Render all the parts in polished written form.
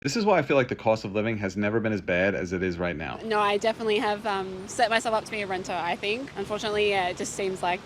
This is why I feel like the cost of living has never been as bad as it is right now. No, I definitely have set myself up to be a renter, I think. Unfortunately, yeah, it just seems like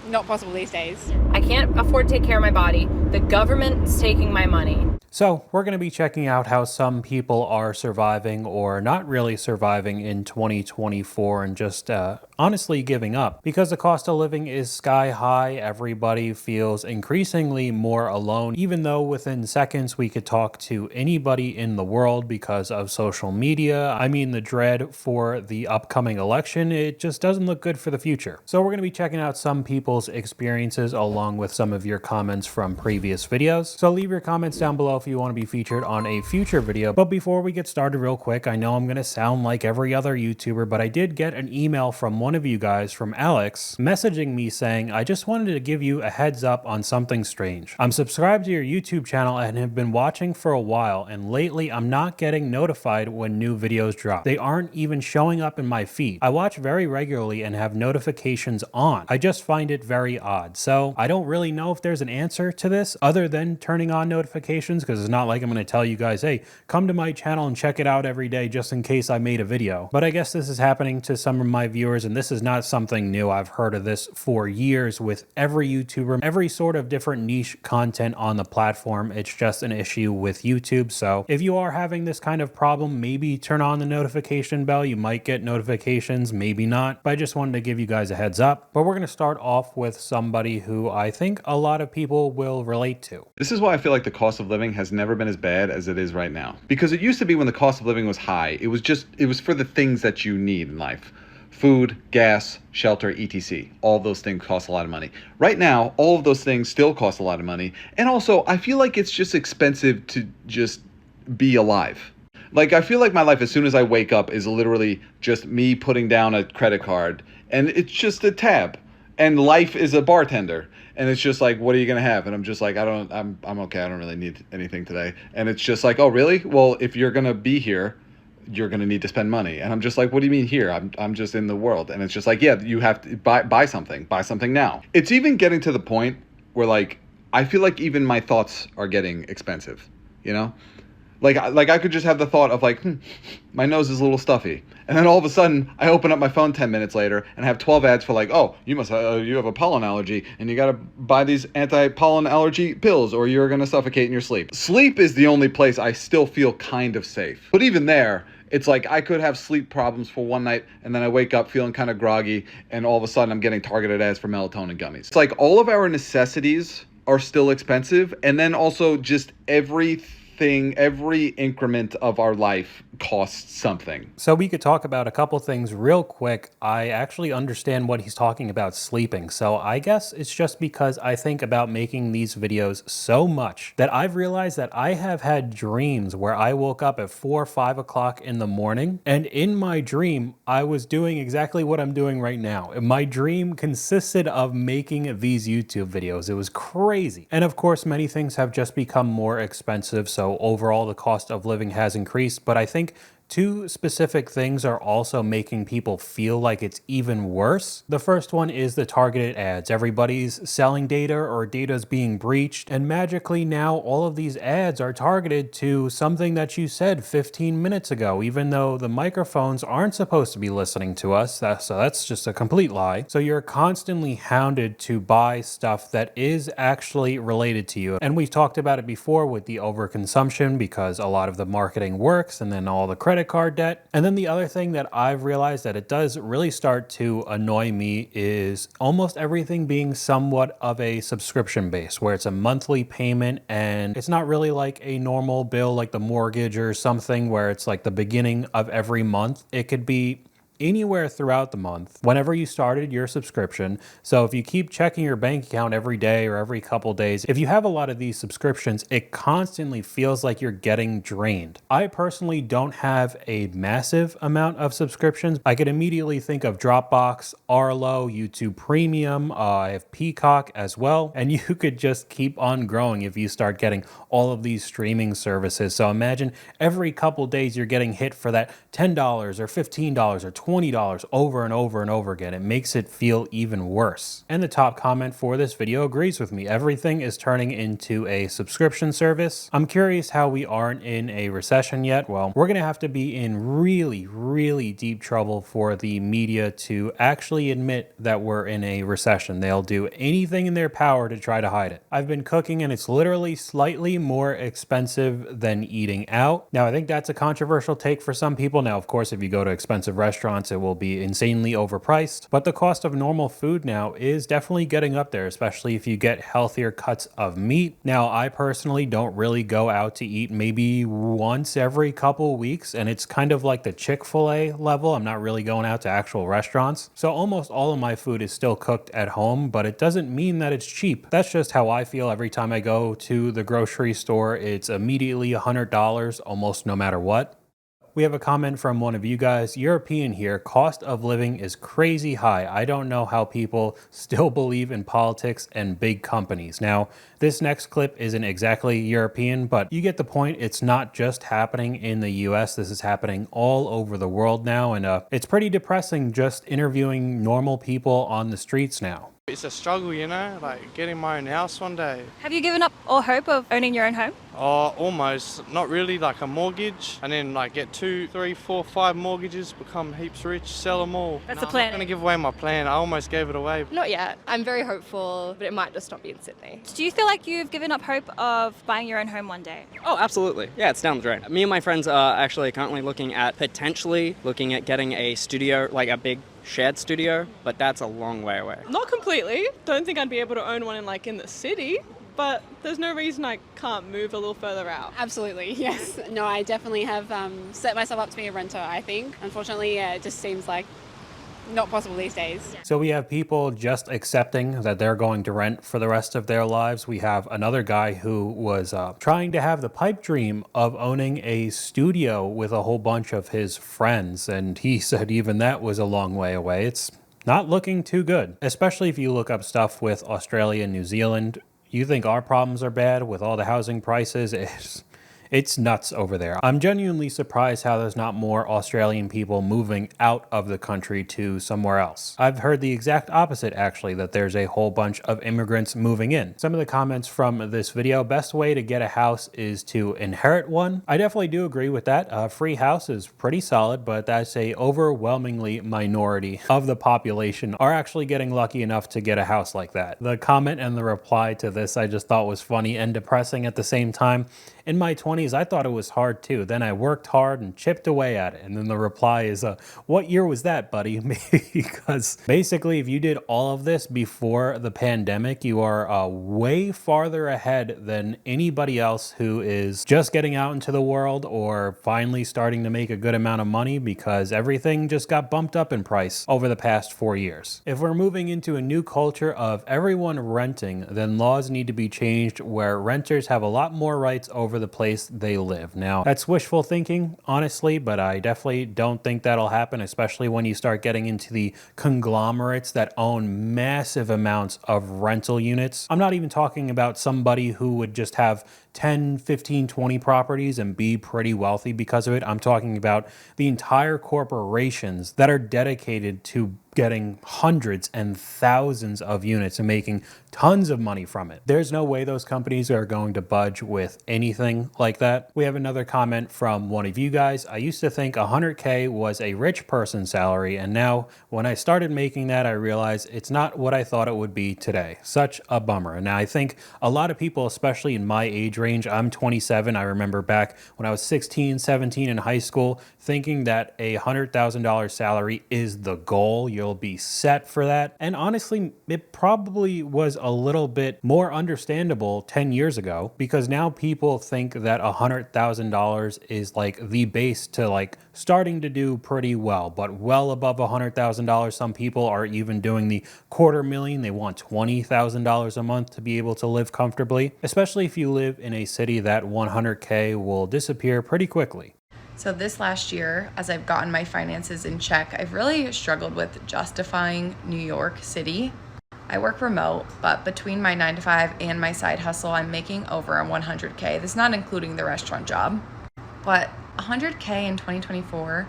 not possible these days. I can't afford to take care of my body. The government's taking my money. So, we're going to be checking out how some people are surviving or not really surviving in 2024 and just honestly giving up. Because the cost of living is sky high, everybody feels increasingly more alone, even though within seconds we could talk to anybody in the world because of social media. I mean, the dread for the upcoming election, it just doesn't look good for the future. So, we're going to be checking out some people's experiences along with some of your comments from previous videos. So, leave your comments down below if you want to be featured on a future video. But before we get started real quick, I know I'm going to sound like every other YouTuber, but I did get an email from one of you guys, from Alex, messaging me saying, I just wanted to give you a heads up on something strange. I'm subscribed to your YouTube channel and have been watching for a while, and lately I'm not getting notified when new videos drop. They aren't even showing up in my feed. I watch very regularly and have notifications on. I just find it very odd. So I don't really know if there's an answer to this other than turning on notifications, because it's not like I'm going to tell you guys, hey, come to my channel and check it out every day just in case I made a video. But I guess this is happening to some of my viewers, and this is not something new. I've heard of this for years with every YouTuber, every sort of different niche content on the platform. It's just an issue with YouTube. So if you are having this kind of problem, maybe turn on the notification bell. You might get notifications, maybe not. But I just wanted to give you guys a heads up. But we're going to start off with somebody who I think a lot of people will relate to. This is why I feel like the cost of living has never been as bad as it is right now. Because it used to be when the cost of living was high, it was for the things that you need in life. Food, gas, shelter, etc. All those things cost a lot of money. Right now, all of those things still cost a lot of money. And also, I feel like it's just expensive to just be alive. Like, I feel like my life, as soon as I wake up, is literally just me putting down a credit card. And it's just a tab. And life is a bartender. And it's just like, what are you going to have? And I'm just like, I'm okay. I don't really need anything today. And it's just like, oh, really? Well, if you're going to be here, you're going to need to spend money. And I'm just like, what do you mean here? I'm just in the world. And it's just like, yeah, you have to buy something now. It's even getting to the point where, like, I feel like even my thoughts are getting expensive, you know? Like I could just have the thought of like, my nose is a little stuffy. And then all of a sudden, I open up my phone 10 minutes later and have 12 ads for like, oh, you have a pollen allergy and you got to buy these anti-pollen allergy pills or you're going to suffocate in your sleep. Sleep is the only place I still feel kind of safe. But even there, it's like I could have sleep problems for one night and then I wake up feeling kind of groggy and all of a sudden I'm getting targeted ads for melatonin gummies. It's like all of our necessities are still expensive, and then also just every increment of our life costs something. So we could talk about a couple things real quick. I actually understand what he's talking about sleeping. So I guess it's just because I think about making these videos so much that I've realized that I have had dreams where I woke up at 4 or 5 o'clock in the morning, and in my dream, I was doing exactly what I'm doing right now. My dream consisted of making these YouTube videos. It was crazy. And of course, many things have just become more expensive. So overall, the cost of living has increased, but I think two specific things are also making people feel like it's even worse. The first one is the targeted ads. Everybody's selling data or data's being breached, and magically now all of these ads are targeted to something that you said 15 minutes ago, even though the microphones aren't supposed to be listening to us. So that's just a complete lie. So you're constantly hounded to buy stuff that is actually related to you. And we've talked about it before with the overconsumption, because a lot of the marketing works and then all the credit card debt. And then the other thing that I've realized that it does really start to annoy me is almost everything being somewhat of a subscription base, where it's a monthly payment and it's not really like a normal bill like the mortgage or something where it's like the beginning of every month. It could be anywhere throughout the month whenever you started your subscription. So if you keep checking your bank account every day or every couple days, if you have a lot of these subscriptions, it constantly feels like you're getting drained. I personally don't have a massive amount of subscriptions. I could immediately think of Dropbox, Arlo, YouTube Premium. I have Peacock as well. And you could just keep on growing if you start getting all of these streaming services. So imagine every couple days you're getting hit for that $10 or $15 or $20 $20 over and over and over again. It makes it feel even worse. And the top comment for this video agrees with me. Everything is turning into a subscription service. I'm curious how we aren't in a recession yet. Well, we're gonna have to be in really deep trouble for the media to actually admit that we're in a recession. They'll do anything in their power to try to hide it. I've been cooking and it's literally slightly more expensive than eating out. Now, I think that's a controversial take for some people. Now, of course, if you go to expensive restaurants, it will be insanely overpriced, but the cost of normal food now is definitely getting up there, especially if you get healthier cuts of meat. Now, I personally don't really go out to eat maybe once every couple weeks, and it's kind of like the Chick-fil-A level. I'm not really going out to actual restaurants. So almost all of my food is still cooked at home, but it doesn't mean that it's cheap. That's just how I feel every time I go to the grocery store. It's immediately $100 almost no matter what. We have a comment from one of you guys. European here, cost of living is crazy high. I don't know how people still believe in politics and big companies. Now, this next clip isn't exactly European, but you get the point. It's not just happening in the US. This is happening all over the world now. And it's pretty depressing just interviewing normal people on the streets now. It's a struggle, you know, like getting my own house one day. Have you given up all hope of owning your own home? Oh, almost. Not really, like a mortgage, and then like get 2, 3, 4, 5 mortgages, become heaps rich, sell them all. That's No, the plan. I'm not going to give away my plan. I almost gave it away. Not yet. I'm very hopeful, but it might just not be in Sydney. Do you feel like you've given up hope of buying your own home one day? Oh, absolutely. Yeah, it's down the drain. Me and my friends are actually currently looking at getting a studio, like a big shared studio, but that's a long way away. Not completely. Don't think I'd be able to own one in the city, but there's no reason I can't move a little further out. Absolutely, yes. No, I definitely have set myself up to be a renter, I think. Unfortunately, it just seems like not possible these days. So we have people just accepting that they're going to rent for the rest of their lives. We have another guy who was trying to have the pipe dream of owning a studio with a whole bunch of his friends. And he said even that was a long way away. It's not looking too good, especially if you look up stuff with Australia and New Zealand. You think our problems are bad with all the housing prices? It's nuts over there. I'm genuinely surprised how there's not more Australian people moving out of the country to somewhere else. I've heard the exact opposite, actually, that there's a whole bunch of immigrants moving in. Some of the comments from this video: best way to get a house is to inherit one. I definitely do agree with that. A free house is pretty solid, but that's a overwhelmingly minority of the population are actually getting lucky enough to get a house like that. The comment and the reply to this I just thought was funny and depressing at the same time. In my 20s, I thought it was hard too. Then I worked hard and chipped away at it. And then the reply is, what year was that, buddy? Because basically, if you did all of this before the pandemic, you are way farther ahead than anybody else who is just getting out into the world or finally starting to make a good amount of money, because everything just got bumped up in price over the past 4 years. If we're moving into a new culture of everyone renting, then laws need to be changed where renters have a lot more rights over the place they live. Now, that's wishful thinking, honestly, but I definitely don't think that'll happen, especially when you start getting into the conglomerates that own massive amounts of rental units. I'm not even talking about somebody who would just have 10, 15, 20 properties and be pretty wealthy because of it. I'm talking about the entire corporations that are dedicated to getting hundreds and thousands of units and making tons of money from it. There's no way those companies are going to budge with anything like that. We have another comment from one of you guys. I used to think 100K was a rich person's salary, and now when I started making that, I realized it's not what I thought it would be today. Such a bummer. And now I think a lot of people, especially in my age range, I'm 27. I remember back when I was 16, 17 in high school, thinking that a $100,000 salary is the goal. You'll be set for that. And honestly, it probably was a little bit more understandable 10 years ago, because now people think that $100,000 is like the base to like starting to do pretty well, but well above $100,000. Some people are even doing the $250,000. They want $20,000 a month to be able to live comfortably, especially if you live in a city that 100K will disappear pretty quickly. So this last year, as I've gotten my finances in check, I've really struggled with justifying New York City. I work remote, but between my 9 to 5 and my side hustle, I'm making over 100K. This is not including the restaurant job. But 100K in 2024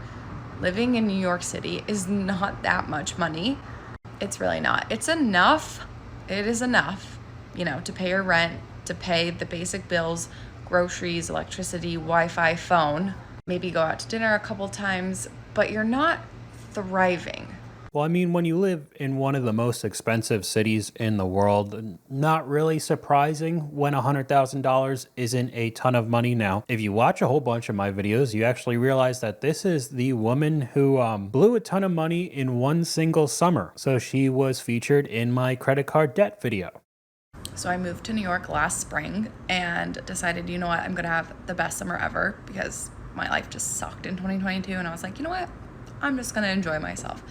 living in New York City is not that much money. It's really not. It's enough. It is enough, to pay your rent, to pay the basic bills, groceries, electricity, Wi-Fi, phone, maybe go out to dinner a couple times, but you're not thriving. Well, I mean, when you live in one of the most expensive cities in the world, not really surprising when $100,000 isn't a ton of money now. If you watch a whole bunch of my videos, you actually realize that this is the woman who blew a ton of money in one single summer. So she was featured in my credit card debt video. So I moved to New York last spring and decided, you know what, I'm gonna have the best summer ever because my life just sucked in 2022. And I was like, you know what, I'm just gonna enjoy myself.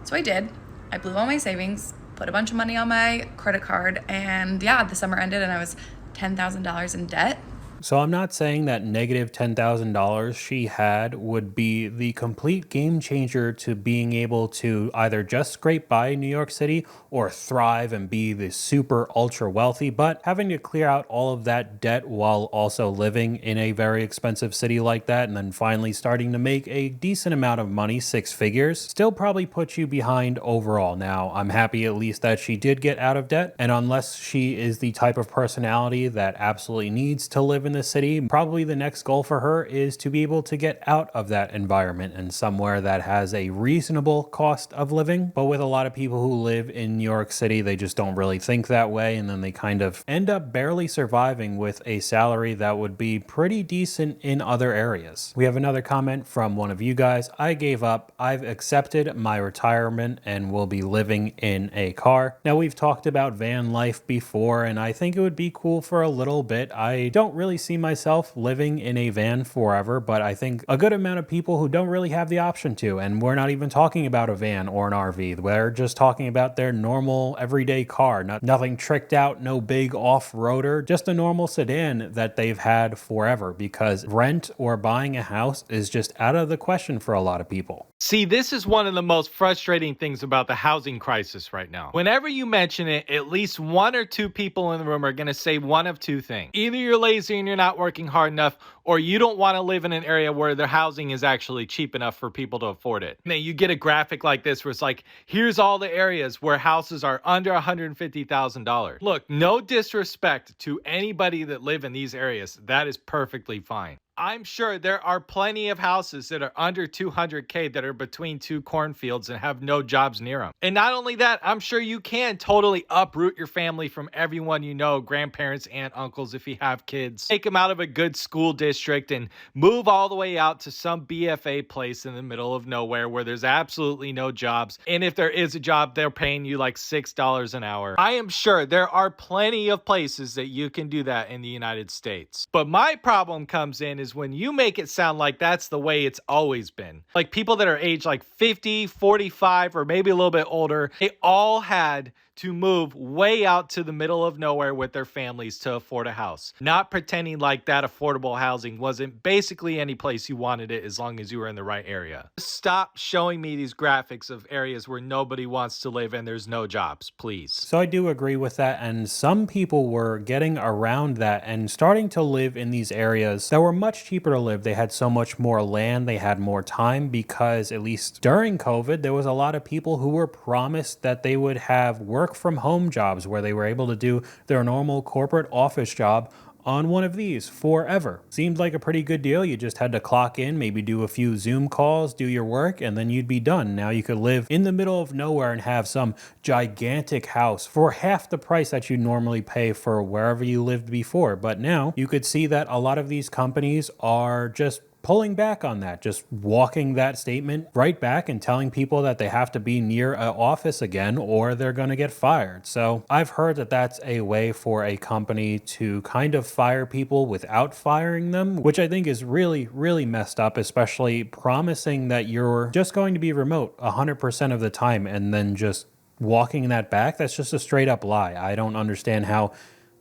So I did. I blew all my savings, put a bunch of money on my credit card, and yeah, the summer ended and I was $10,000 in debt. So I'm not saying that negative $10,000 she had would be the complete game changer to being able to either just scrape by New York City or thrive and be the super ultra wealthy, but having to clear out all of that debt while also living in a very expensive city like that and then finally starting to make a decent amount of money, 6 figures, still probably puts you behind overall. Now, I'm happy at least that she did get out of debt, and unless she is the type of personality that absolutely needs to live in the city, probably the next goal for her is to be able to get out of that environment and somewhere that has a reasonable cost of living. But with a lot of people who live in New York City, they just don't really think that way, and then they kind of end up barely surviving with a salary that would be pretty decent in other areas. We have another comment from one of you guys. I gave up. I've accepted my retirement and will be living in a car. Now, we've talked about van life before, and I think it would be cool for a little bit. I don't really see myself living in a van forever, but I think a good amount of people who don't really have the option to, and we're not even talking about a van or an RV, we're just talking about their normal everyday car, nothing tricked out, no big off-roader, just a normal sedan that they've had forever, because rent or buying a house is just out of the question for a lot of people. See, this is one of the most frustrating things about the housing crisis right now. Whenever you mention it, at least 1 or 2 people in the room are going to say one of 2 things. Either you're lazy and you're not working hard enough, or you don't want to live in an area where the housing is actually cheap enough for people to afford it. Now, you get a graphic like this where it's like, here's all the areas where houses are under $150,000. Look, no disrespect to anybody that live in these areas. That is perfectly fine. I'm sure there are plenty of houses that are under 200K that are between 2 cornfields and have no jobs near them. And not only that, I'm sure you can totally uproot your family from everyone you know, grandparents, aunt, uncles, if you have kids. Take them out of a good school district and move all the way out to some BFA place in the middle of nowhere where there's absolutely no jobs. And if there is a job, they're paying you like $6 an hour. I am sure there are plenty of places that you can do that in the United States. But my problem comes in is when you make it sound like that's the way it's always been. Like people that are aged like 50, 45, or maybe a little bit older, they all had to move way out to the middle of nowhere with their families to afford a house. Not pretending like that affordable housing wasn't basically any place you wanted it as long as you were in the right area. Stop showing me these graphics of areas where nobody wants to live and there's no jobs, please. So I do agree with that, and some people were getting around that and starting to live in these areas that were much cheaper to live. They had so much more land, they had more time, because at least during COVID, there was a lot of people who were promised that they would have work from home jobs where they were able to do their normal corporate office job on one of these forever. Seemed like a pretty good deal. You just had to clock in, maybe do a few Zoom calls, do your work, and then you'd be done. Now you could live in the middle of nowhere and have some gigantic house for half the price that you normally pay for wherever you lived before. But now you could see that a lot of these companies are just pulling back on that, just walking that statement right back and telling people that they have to be near an office again or they're going to get fired. So I've heard that that's a way for a company to kind of fire people without firing them, which I think is really, really messed up, especially promising that you're just going to be remote 100% of the time and then just walking that back. That's just a straight up lie. I don't understand how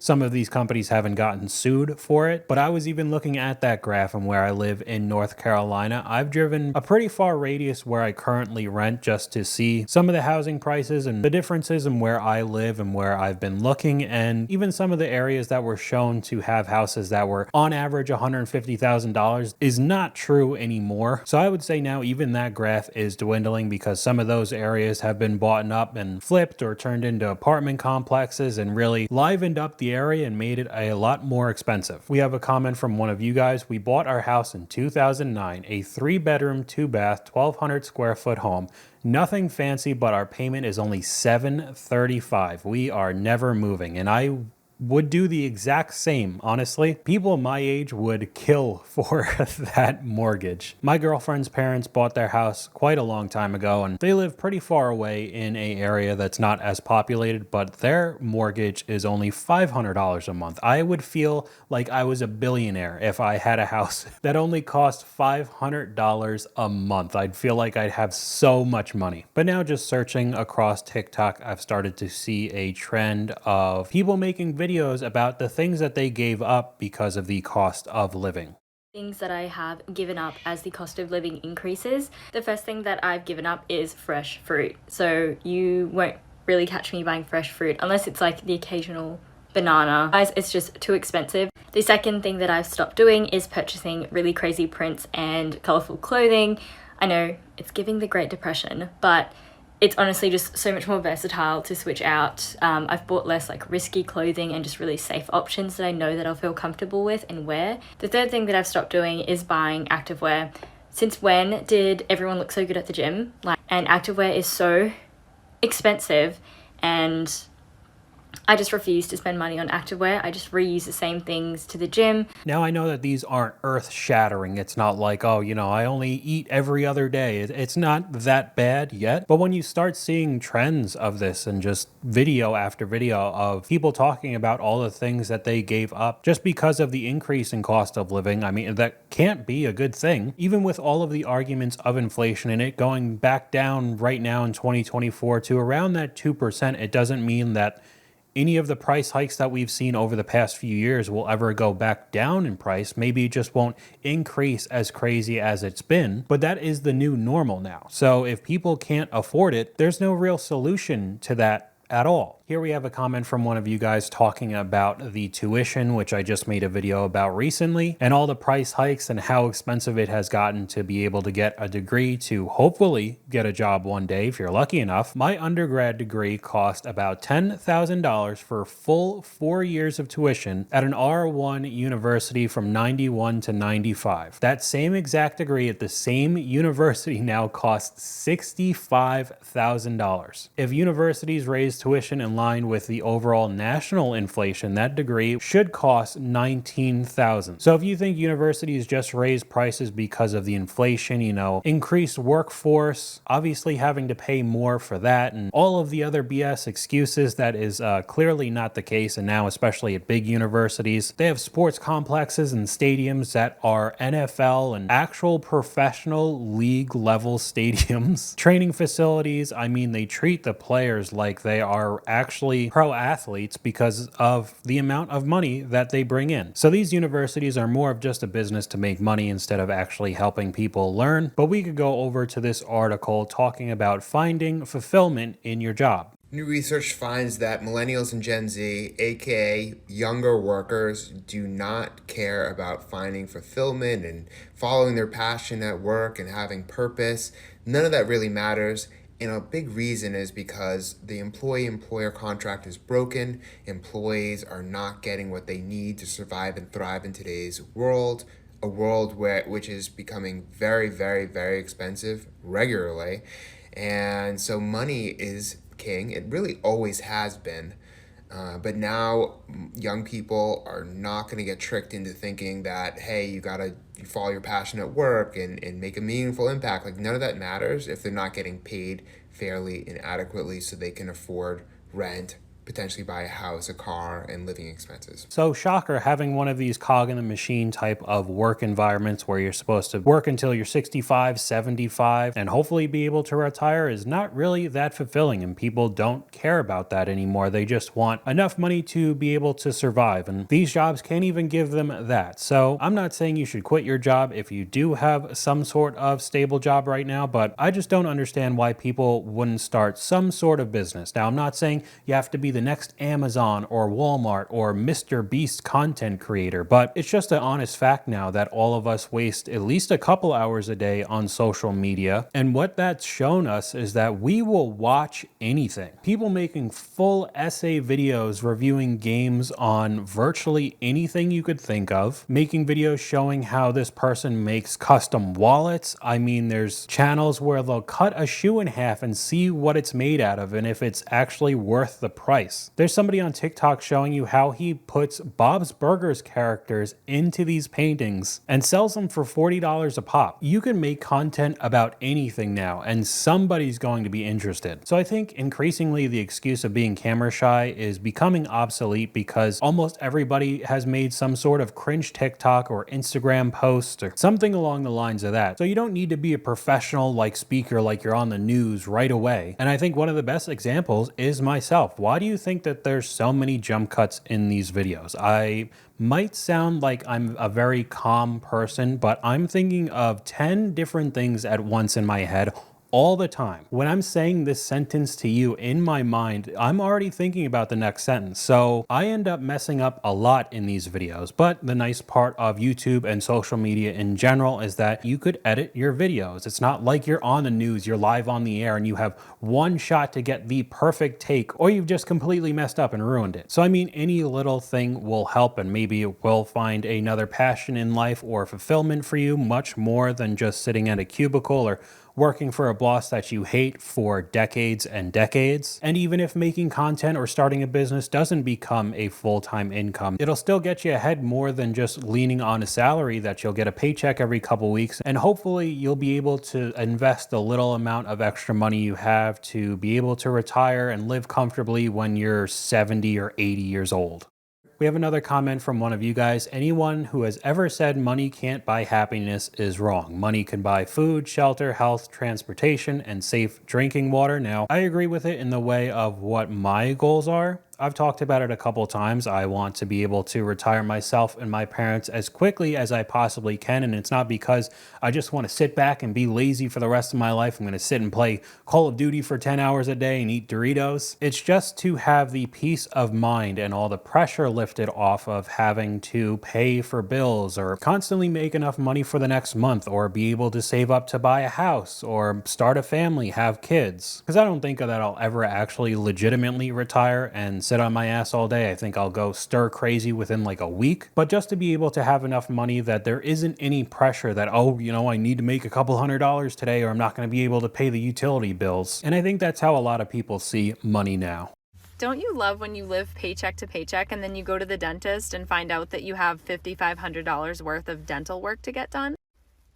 some of these companies haven't gotten sued for it. But I was even looking at that graph, and where I live in North Carolina, I've driven a pretty far radius where I currently rent just to see some of the housing prices and the differences in where I live and where I've been looking, and even some of the areas that were shown to have houses that were on average $150,000 is not true anymore. So I would say now even that graph is dwindling because some of those areas have been bought up and flipped or turned into apartment complexes and really livened up the area and made it a lot more expensive. We have a comment from one of you guys. We bought our house in 2009, a 3-bedroom, 2-bath, 1,200 square foot home. Nothing fancy, but our payment is only $735. We are never moving, and I would do the exact same, honestly. People my age would kill for that mortgage. My girlfriend's parents bought their house quite a long time ago, and they live pretty far away in an area that's not as populated, but their mortgage is only $500 a month. I would feel like I was a billionaire if I had a house that only cost $500 a month. I'd feel like I'd have so much money. But now just searching across TikTok, I've started to see a trend of people making videos about the things that they gave up because of the cost of living. Things that I have given up as the cost of living increases. The first thing that I've given up is fresh fruit. So you won't really catch me buying fresh fruit unless it's like the occasional banana. Guys, it's just too expensive. The second thing that I've stopped doing is purchasing really crazy prints and colorful clothing. I know it's giving the Great Depression, but it's honestly just so much more versatile to switch out. I've bought less like risky clothing and just really safe options that I know that I'll feel comfortable with and wear. The third thing that I've stopped doing is buying activewear. Since when did everyone look so good at the gym? And activewear is so expensive, and I just refuse to spend money on activewear. I just reuse the same things to the gym. Now I know that these aren't earth-shattering. It's not like, oh, you know, I only eat every other day. It's not that bad yet. But when you start seeing trends of this and just video after video of people talking about all the things that they gave up just because of the increase in cost of living, I mean, that can't be a good thing. Even with all of the arguments of inflation and it going back down right now in 2024 to around that 2%, it doesn't mean that any of the price hikes that we've seen over the past few years will ever go back down in price. Maybe it just won't increase as crazy as it's been, but that is the new normal now. So if people can't afford it, there's no real solution to that at all. Here we have a comment from one of you guys talking about the tuition, which I just made a video about recently, and all the price hikes and how expensive it has gotten to be able to get a degree to hopefully get a job one day if you're lucky enough. My undergrad degree cost about $10,000 for full 4 years of tuition at an R1 university from 91 to 95. That same exact degree at the same university now costs $65,000. If universities raise tuition in line with the overall national inflation, that degree should cost $19,000. So if you think universities just raise prices because of the inflation, you know, increased workforce, obviously having to pay more for that, and all of the other BS excuses, that is clearly not the case. And now, especially at big universities, they have sports complexes and stadiums that are NFL and actual professional league level stadiums. Training facilities, I mean, they treat the players like they are actually pro athletes because of the amount of money that they bring in. So these universities are more of just a business to make money instead of actually helping people learn. But we could go over to this article talking about finding fulfillment in your job. New research finds that millennials and Gen Z, aka younger workers, do not care about finding fulfillment and following their passion at work and having purpose. None of that really matters. And a big reason is because the employee-employer contract is broken. Employees are not getting what they need to survive and thrive in today's world, a world which is becoming very, very, very expensive regularly. And so money is king. It really always has been. But now young people are not going to get tricked into thinking that, hey, you got to follow your passion at work and make a meaningful impact. Like, none of that matters if they're not getting paid fairly and adequately so they can afford rent, potentially buy a house, a car, and living expenses. So shocker, having one of these cog in the machine type of work environments where you're supposed to work until you're 65, 75, and hopefully be able to retire is not really that fulfilling, and people don't care about that anymore. They just want enough money to be able to survive, and these jobs can't even give them that. So I'm not saying you should quit your job if you do have some sort of stable job right now, but I just don't understand why people wouldn't start some sort of business. Now, I'm not saying you have to be the next Amazon or Walmart or Mr. Beast content creator, but it's just an honest fact now that all of us waste at least a couple hours a day on social media. And what that's shown us is that we will watch anything. People making full essay videos reviewing games on virtually anything you could think of, making videos showing how this person makes custom wallets. I mean, there's channels where they'll cut a shoe in half and see what it's made out of and if it's actually worth the price. There's somebody on TikTok showing you how he puts Bob's Burgers characters into these paintings and sells them for $40 a pop. You can make content about anything now and somebody's going to be interested. So I think increasingly the excuse of being camera shy is becoming obsolete because almost everybody has made some sort of cringe TikTok or Instagram post or something along the lines of that. So you don't need to be a professional speaker like you're on the news right away. And I think one of the best examples is myself. Why do you think that there's so many jump cuts in these videos? I might sound like I'm a very calm person, but I'm thinking of 10 different things at once in my head all the time. When I'm saying this sentence to you in my mind, I'm already thinking about the next sentence. So I end up messing up a lot in these videos. But the nice part of YouTube and social media in general is that you could edit your videos. It's not like you're on the news, you're live on the air and you have one shot to get the perfect take, or you've just completely messed up and ruined it. So I mean, any little thing will help, and maybe it will find another passion in life or fulfillment for you, much more than just sitting at a cubicle or working for a boss that you hate for decades and decades. And even if making content or starting a business doesn't become a full-time income, it'll still get you ahead more than just leaning on a salary that you'll get a paycheck every couple weeks. And hopefully you'll be able to invest the little amount of extra money you have to be able to retire and live comfortably when you're 70 or 80 years old. We have another comment from one of you guys. Anyone who has ever said money can't buy happiness is wrong. Money can buy food, shelter, health, transportation, and safe drinking water. Now, I agree with it in the way of what my goals are. I've talked about it a couple times. I want to be able to retire myself and my parents as quickly as I possibly can. And it's not because I just want to sit back and be lazy for the rest of my life. I'm going to sit and play Call of Duty for 10 hours a day and eat Doritos. It's just to have the peace of mind and all the pressure lifted off of having to pay for bills or constantly make enough money for the next month, or be able to save up to buy a house or start a family, have kids. Because I don't think that I'll ever actually legitimately retire and sit on my ass all day. I think I'll go stir crazy within like a week. But just to be able to have enough money that there isn't any pressure that, oh, I need to make a couple $100s today or I'm not going to be able to pay the utility bills. And I think that's how a lot of people see money now. Don't you love when you live paycheck to paycheck and then you go to the dentist and find out that you have $5,500 worth of dental work to get done?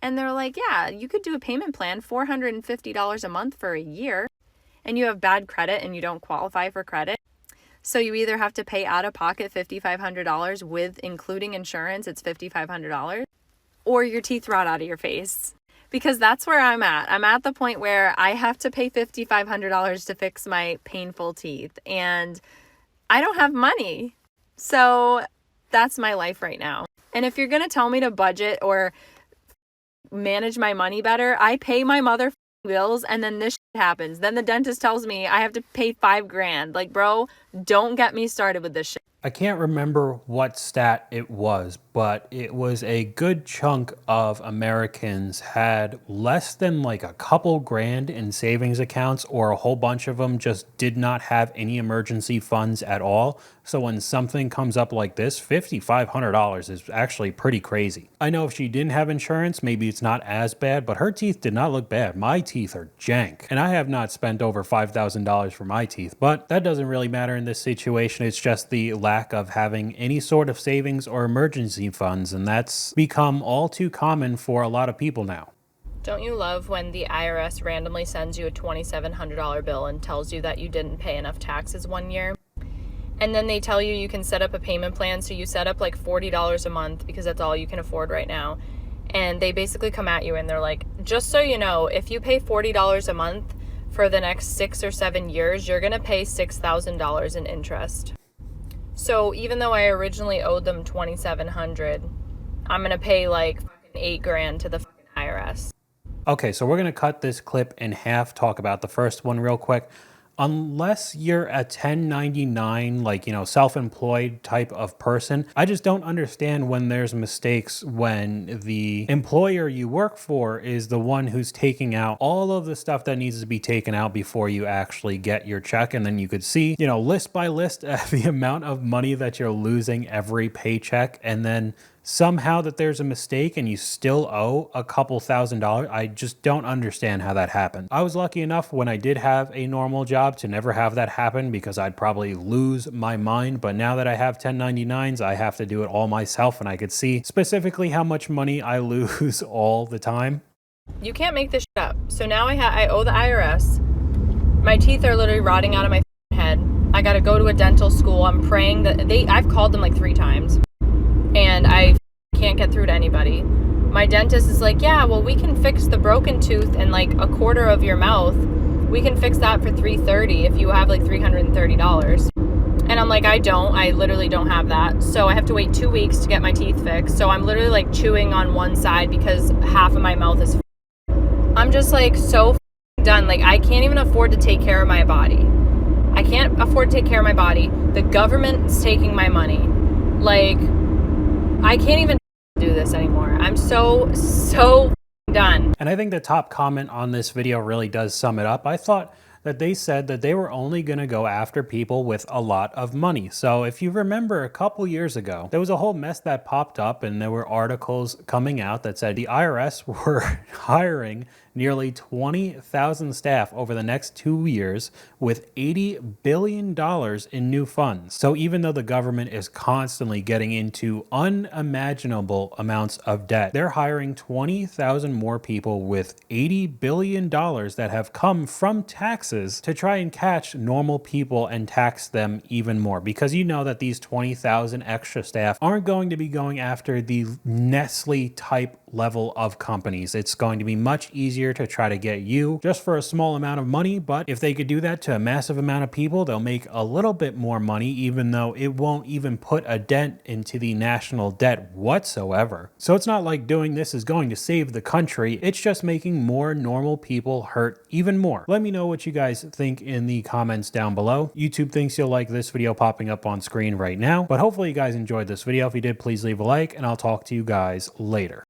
And they're like, yeah, you could do a payment plan, $450 a month for a year, and you have bad credit and you don't qualify for credit. So you either have to pay out of pocket $5,500 with including insurance, it's $5,500, or your teeth rot out of your face. Because that's where I'm at. I'm at the point where I have to pay $5,500 to fix my painful teeth, and I don't have money. So that's my life right now. And if you're going to tell me to budget or manage my money better, I pay my mother bills and then this shit happens. Then the dentist tells me I have to pay $5,000. Like, bro, don't get me started with this shit. I can't remember what stat it was, but it was a good chunk of Americans had less than like a couple grand in savings accounts, or a whole bunch of them just did not have any emergency funds at all. So when something comes up like this, $5,500 is actually pretty crazy. I know if she didn't have insurance, maybe it's not as bad, but her teeth did not look bad. My teeth are jank, and I have not spent over $5,000 for my teeth, but that doesn't really matter in this situation. It's just the lack of having any sort of savings or emergency funds, and that's become all too common for a lot of people now. Don't you love when the IRS randomly sends you a $2,700 bill and tells you that you didn't pay enough taxes one year? And then they tell you you can set up a payment plan. So you set up like $40 a month because that's all you can afford right now. And they basically come at you and they're like, just so you know, if you pay $40 a month for the next 6 or 7 years, you're going to pay $6,000 in interest. So even though I originally owed them $2,700, I'm going to pay like $8,000 to the IRS. Okay, so we're going to cut this clip in half, talk about the first one real quick. Unless you're a 1099, like, self-employed type of person, I just don't understand when there's mistakes when the employer you work for is the one who's taking out all of the stuff that needs to be taken out before you actually get your check. And then you could see, list by list, the amount of money that you're losing every paycheck. And then somehow that there's a mistake and you still owe a couple $1,000s. I just don't understand how that happened. I was lucky enough when I did have a normal job to never have that happen because I'd probably lose my mind. But now that I have 1099s, I have to do it all myself, and I could see specifically how much money I lose all the time. You can't make this shit up. So now I owe the IRS. My teeth are literally rotting out of my head. I got to go to a dental school. I'm praying that I've called them like 3 times. And I can't get through to anybody. My dentist is like, yeah, well, we can fix the broken tooth and like a quarter of your mouth. We can fix that for $330 if you have like $330. And I'm like, I literally don't have that. So I have to wait 2 weeks to get my teeth fixed. So I'm literally like chewing on one side because half of my mouth is I'm just like so done. Like I can't even afford to take care of my body. I can't afford to take care of my body. The government's taking my money. Like, I can't even do this anymore. I'm so done. And I think the top comment on this video really does sum it up. I thought that they said that they were only going to go after people with a lot of money. So if you remember a couple years ago, there was a whole mess that popped up and there were articles coming out that said the IRS were hiring nearly 20,000 staff over the next 2 years with $80 billion in new funds. So even though the government is constantly getting into unimaginable amounts of debt, they're hiring 20,000 more people with $80 billion that have come from taxes to try and catch normal people and tax them even more. Because you know that these 20,000 extra staff aren't going to be going after the Nestle type level of companies. It's going to be much easier to try to get you just for a small amount of money, but if they could do that to a massive amount of people, they'll make a little bit more money, even though it won't even put a dent into the national debt whatsoever. So it's not like doing this is going to save the country, it's just making more normal people hurt even more. Let me know what you guys think in the comments down below. YouTube thinks you'll like this video popping up on screen right now, but hopefully you guys enjoyed this video. If you did, please leave a like, and I'll talk to you guys later.